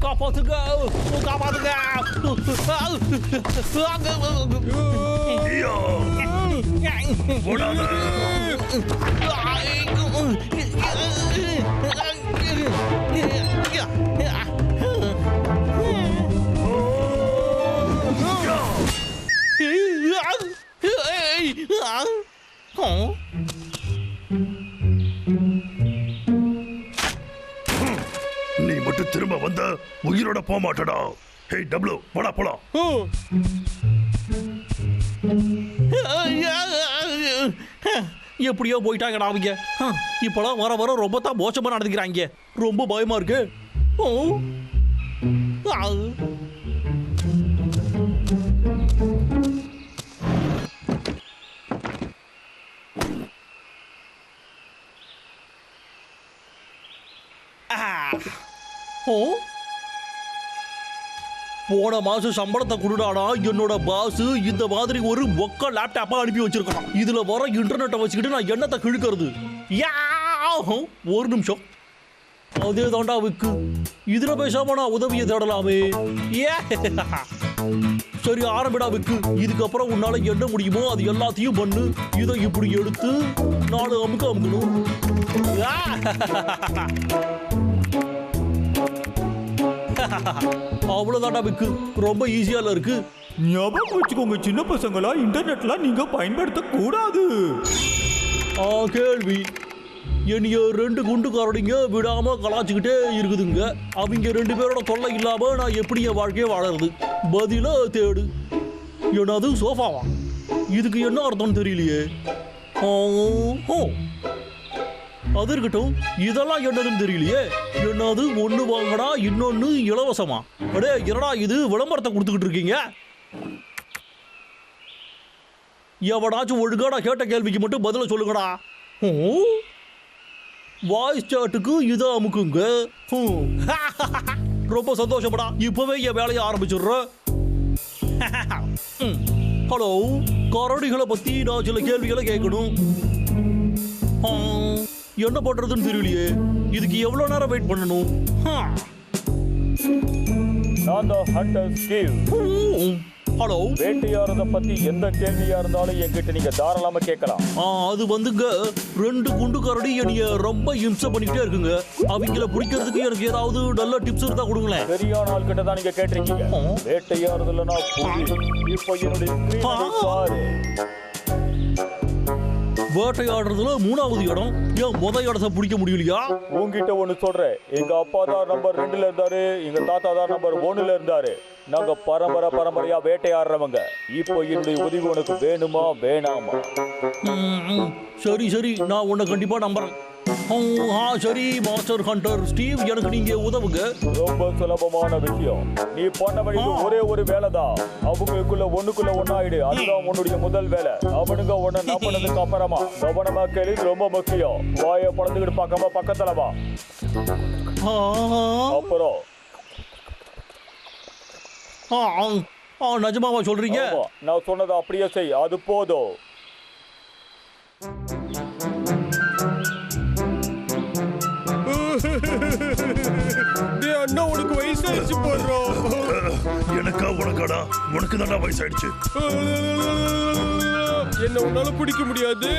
காப்பாத்துங்க காப்பாத்துங்க ஐயோ ஓடாத நீ மட்டும் திரும்ப வந்த உயிரோட போக மாட்டடா. ஹே டபுள் போடா போலாம். எப்படியோ போயிட்டாங்கடா அவங்க. இப்பெல்லாம் வர வர ரொம்ப தான் மோசமா நடந்துக்கிறாங்க. ரொம்ப பயமா இருக்கு. போன மாசம் சம்பளத்தை கொடுடாடா என்னோட பாஸ் இந்த மாதிரி ஒரு மொக்க லேப்டாப்பா அனுப்பி வச்சிருக்கான். இதுல வர இன்டர்நெட்டை வச்சுக்கிட்டு நான் என்னத்தை கிழக்கிறது? ஒரு நிமிஷம், அதே தாண்டா விக்கு. இதுல பேசாம நான் உதவியை தேடலாமே. சரி ஆரம்பிடா விக்கு. இதுக்கப்புறம் உன்னால என்ன முடியுமோ அது எல்லாத்தையும் பண்ணு. இதை இப்படி எடுத்து 4 அமுக்கு அமுக்கணும். அவ்வளவுதான்டா விக்கு. ரொம்ப ஈஸியால இருக்கு. ஞாபகம் வச்சுக்கோங்க சின்ன பசங்களா, இன்டர்நெட்ல நீங்க பயன்படுத்த கூடாது. கேள்வி, என்னைய 2 குண்டுக்காரடிங்க விடாம கலாச்சிக்கிட்டே இருக்குதுங்க. அவங்க 2 பேரோட தொல்லை இல்லாம நான் எப்படி என் வாழ்க்கையை வாழறது? பதில தேடு. என்னது சோஃபாவா? இதுக்கு என்ன அர்த்தம் தெரியலையே. அது இருக்கட்டும், இதெல்லாம் என்னதுன்னு தெரியலையே. என்னது ஒண்ணு வாங்கடா இன்னொன்னு இலவசமா? அடே என்னடா இது, விளம்பரத்தை கொடுத்துக்கிட்டு இருக்கீங்க? எவடாச்சும் ஒழுங்காடா கேட்ட கேள்விக்கு மட்டும் பதில சொல்லுங்கடா. வாய்ஸ் சாட்டுக்கு இதை அமுக்குங்க. ரொம்ப சந்தோஷப்படா. இப்பவே என் வேலையை ஆரம்பிச்சிடுறேன். ஹலோ, கரடிகளை பத்தி நான் சில கேள்விகளை கேட்கணும். என்ன பண்றதுன்னு தெரியலையே. இதுக்கு எவ்வளவு நேரம் வெயிட் பண்ணணும்? நான் தான் ஹண்டர் ஸ்டீவ். ஹலோ, வேட்டையாடுறத பத்தி எந்த கேள்வியா இருந்தாலும் என்கிட்ட நீங்க தாராளமா கேட்கலாம். அது வந்துங்க 2 குண்டுக்காரடி என்னைய ரொம்ப இம்சை பண்ணிக்கிட்டே இருக்குங்க. அவங்கள பிடிக்கிறதுக்கு எனக்கு ஏதாவது நல்ல டிப்ஸ் இருந்தா கொடுங்களேன். சரியான ஆள் கிட்ட தான் நீங்க கேட்டிருக்கீங்க. வேட்டையாடுறதுல நான் இப்போ என்னுடைய ஸ்கிரீனை பாரு. வேட்டையாடுறதுல 3வது இடம். ஏன் முதல் இடத்தை பிடிக்க முடியலையா? உங்ககிட்ட ஒண்ணு சொல்றேன். எங்க அப்பா தான் நம்பர் 2ல இருந்தாரு, எங்க தாத்தா தான் நம்பர் 1ல இருந்தாரு. நாங்க பரம்பரையா வேட்டையாடுறவங்க. இப்போ என்னுடைய உதவி உனக்கு வேணுமா வேணாமா? சரி நான் உன்னை கண்டிப்பா நம்புறேன். சரி மாஸ்டர் ஹண்டர் ஸ்டீவ், எனக்கு நீங்க உதவுங்க. ரொம்ப சுலபமான விஷயம். நீ பண்ண வேண்டியது ஒரே ஒரு வேலை தான். அவங்களுக்குள்ள ஒண்ணுக்குள்ள ஒன்னாயிடு. அதுதான் உன்னுடைய முதல் வேலை. அவனுங்க உன்னை நம்பினதுக்கு அப்புறமா கவனமா கேளு, ரொம்ப முக்கியம். வாயை பழந்துக்கிட்டு பார்க்காம பக்கத்துல வா. அப்புறம் நிஜமாவா சொல்றீங்க? நான் சொன்னதை அப்படியே செய், அது போதும். அண்ணா உனக்கு வயசாயிடுச்சு போடுறோம். எனக்கா உனக்காடா? உனக்கு தான்டா வயசாயிடுச்சு. என்ன உன்னால பிடிக்க முடியாது.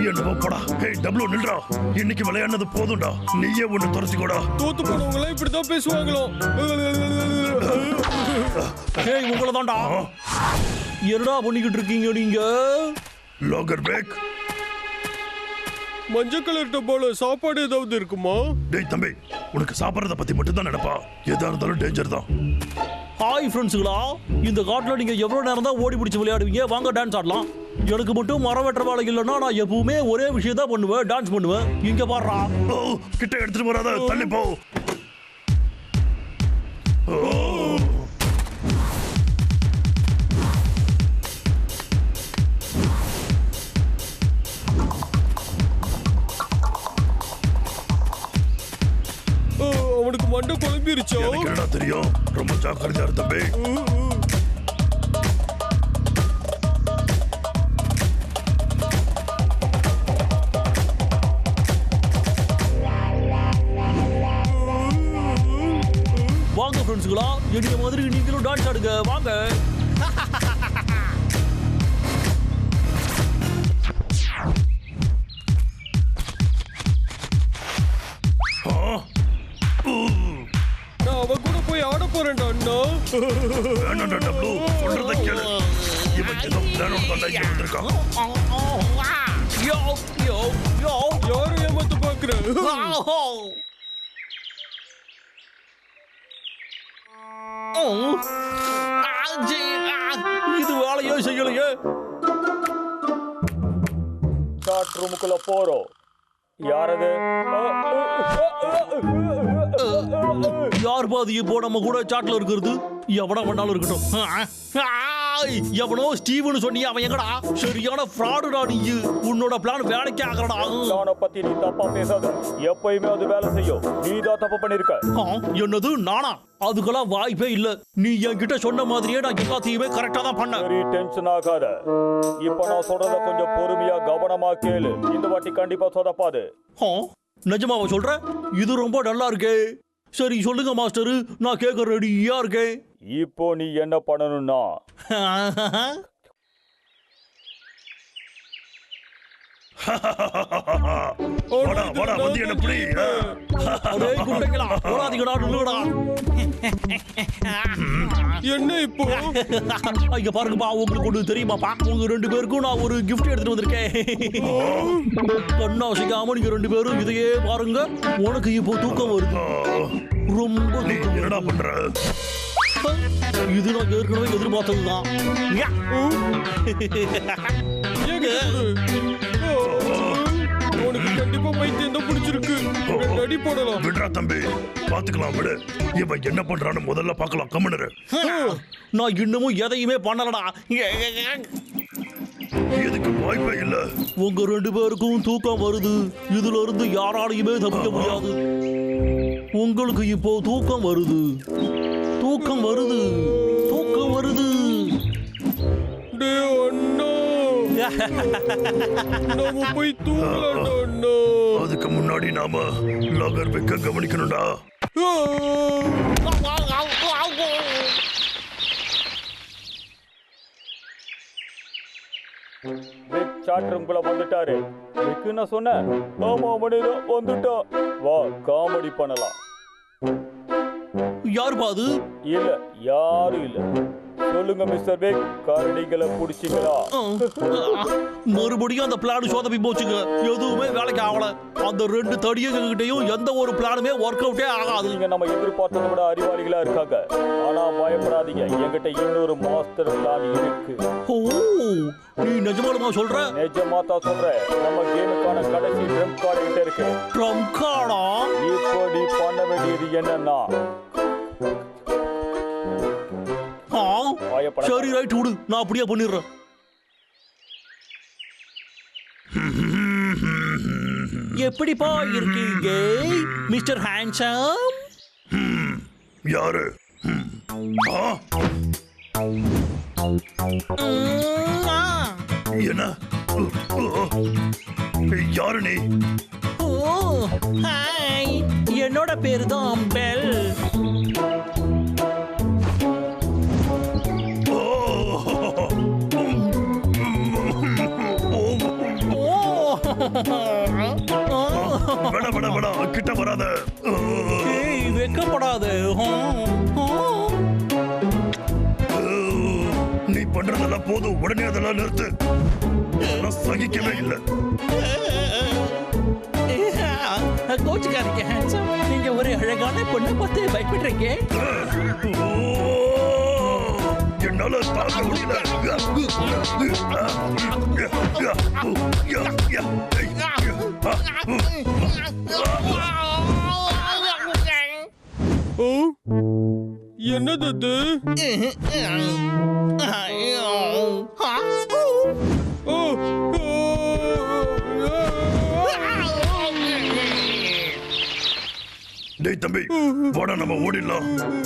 என்னவோ போடா. ஹே டபுள் நில்றா. இன்னைக்கு விளையாடுனது போதும்டா. நீயே ஒண்ணு துரத்திக்கோடா. தோத்து போனவங்க எல்லாம் இப்படிதான் பேசுவாங்களோ. உங்களை தான்டா. என்னடா பண்ணிக்கிட்டு இருக்கீங்க நீங்க? லாகர் பேக். மஞ்சள் கலர் டப்பால சாப்பாடு ஏதாவது இருக்குமா? டேய் தம்பி, உனக்கு சாப்பிட்றத பத்தி மட்டும் தான் நினைப்பா. எதா இருந்தாலும் டேஞ்சர் தான். ஹாய் ஃப்ரெண்ட்ஸுங்களா, இந்த காட்டில் நீங்கள் எவ்வளோ நேரம் தான் ஓடி பிடிச்சி விளையாடுவீங்க? வாங்க டான்ஸ் ஆடலாம். எனக்கு மட்டும் மரம் வெட்டுற வேலை இல்லைன்னா நான் எப்பவுமே ஒரே விஷயம் தான் பண்ணுவேன், டான்ஸ் பண்ணுவேன். இங்கே பாடுறா. கிட்ட எடுத்துட்டு வராத, தள்ளி போ. அவனுக்கு மண்டை குழம்பிருச்சோ? எனக்கு என்னடா தெரியும். ரொம்ப ஜாக்கிரதையா இரு தம்பி. ஃப்ரெண்ட்ஸுங்களா, என்னைய மாதிரி நீங்களும் டான்ஸ் ஆடுங்க வாங்க. நான் அவ கூட போய் ஆட போறேன்டா அண்ணா. வேணாம்டா டப்ளு, சொல்றத கேளு. இவன் ஏதோ பிளானோட தான் இங்க வந்திருக்கான். யோ யோ யோ. யாரும் ஏமாத்து பாக்குற? இது வேலையோ செய்யலையே. சாட் ரூமுக்குள்ள போறோம். யாரது? யார் பாதி இப்போ நம்ம கூட சாட்ல இருக்கிறது? எவனா வேணாலும் இருக்கட்டும். எவனோ ஸ்டீவன் சொன்னியா, அவன் எங்கடா? சரியான ஃப்ராடுடா நீ. உன்னோட பிளான் வேலைக்கே ஆகறடா. பிளானை பத்தி நீ தப்பா பேசாத. எப்பயுமே அது வேலை செய்யும். நீ தான் தப்பு பண்ணிருக்க. என்னது நானா? அதுக்கெல்லாம் வாய்ப்பே இல்ல. நீ என்கிட்ட சொன்ன மாதிரியே நான் எல்லாத்தையுமே கரெக்டா தான் பண்ணேன். சரி, டென்ஷன் ஆகாத. இப்ப நான் சொல்றத கொஞ்சம் பொறுமையா கவனமா கேளு. இந்த வாட்டி கண்டிப்பா சொதப்பாது. நிஜமாவா சொல்ற? இது ரொம்ப நல்லா இருக்கே. சரி சொல்லுங்க மாஸ்டர், நான் கேட்க ரெடியா இருக்கேன். இப்போ நீ என்ன பண்ணணும்னா, வாடா வாடா வந்து என்ன புடி. அடே குட்டைகளா, ஓடாதீங்கடா, நில்லுங்கடா. என்ன இப்போ? இங்க பாருங்கப்பா, உங்களுக்கு ஒண்ணு தெரியுமாப்பா? உங்க ரெண்டு பேருக்கும் நான் ஒரு gift எடுத்துட்டு வந்திருக்கேன். கண்ணாசிக்காம நீங்க ரெண்டு பேரும் இதையே பாருங்க. உனக்கு இப்போ தூக்கம் வருது. ரொம்ப நீ என்னடா பண்ற? இது நான் ஏற்கனவே எதிர்பார்த்ததுதான். உனக்கு கண்டிப்பா பைத்தியம் தான் பிடிச்சிருக்கு. அடி போடலாம். விடுறா தம்பி, பாத்துக்கலாம் விடு. இவன் என்ன பண்றான்னு முதல்ல பார்க்கலாம். கம்முனு. நான் இன்னமும் எதையுமே பண்ணலடா. எதுக்கு வாய்ப்பே இல்ல. உங்க ரெண்டு பேருக்கும் தூக்கம் வருது. இதுல இருந்து யாராலையுமே தப்பிக்க முடியாது. உங்களுக்கு இப்போ தூக்கம் வருது. தூக்கம் வருது. தூக்கம் வருது. டேய் அண்ணா, நாம போய் தூங்கலாம் அண்ணா. அதுக்கு முன்னாடி நாம லாகர் வைக்க கவனிக்கணும்டா. சாட் ரூம்குள்ள வந்துட்டாரு. இதுக்கு நான் சொன்னேன். ஆமா மனிதா வந்துட்டா. வா காமெடி பண்ணலாம். யார் பாது? இல்ல யாரும் இல்ல. சொல்லுங்க மிஸ்டர் பிக், கரடிகளை புடிச்சிங்களா? மறுபடியும் அந்த பிளான் சொதப்பி போச்சுங்க. எதுவுமே வேலைக்கு ஆகல. அந்த ரெண்டு தடியங்கிட்டையும் எந்த ஒரு பிளானுமே ஒர்க் அவுட்டே ஆகாது. நீங்க நம்ம எதிர்பார்த்ததை விட அறிவாளிகளா இருக்காங்க. ஆனா பயப்படாதீங்க, என்கிட்ட இன்னொரு மாஸ்டர் பிளான் இருக்கு. ஓ, நீ நிஜமாலுமா சொல்ற? நிஜமா தான் சொல்றேன். நம்ம கேமுக்கான கடைசி ட்ரம் கார்டு கிட்ட இருக்கு. ட்ரம் கார்டா? இப்போ நீ பண்ண வேண்டியது என்னன்னா, சரி ரைட், விடு, நான் அப்படியே பண்ணிடுறேன். எப்படிப்பா இருக்கீங்க மிஸ்டர் ஹேண்ட்ஸம்? யாரு? என்ன? யாரு நீ? ஓ ஹாய், என்னோட பேரு தான் அம்பெல். வேணா வேணா வேணா, கிட்ட வராத. வெக்கப்படாத. நீ பண்றதெல்லாம் போதும், உடனே அதெல்லாம் நிறுத்து. நான் சகிக்கவே இல்லை. கோச்சுக்காதீங்க ஹேண்ட்ஸம், நீங்க ஒரு அழகான பொண்ணை பார்த்து பயப்படுறீங்க. என்னால தாங்க முடியல. என்னது அது? டேய் தம்பி, வாடா நம்ம ஓடிடலாம்.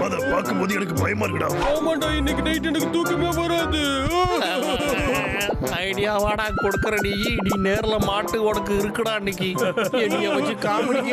அத பார்க்கும்போது எனக்கு பயமா இருக்குடா. ஆமாண்டா, இன்னைக்கு நைட் எனக்கு தூக்கமே வராது. ஐடியா வாடா கொடுக்கற நீ நேர்ல மாட்டு உனக்கு இருக்குடா. இன்னைக்கு என்னைய வச்சு காமெடி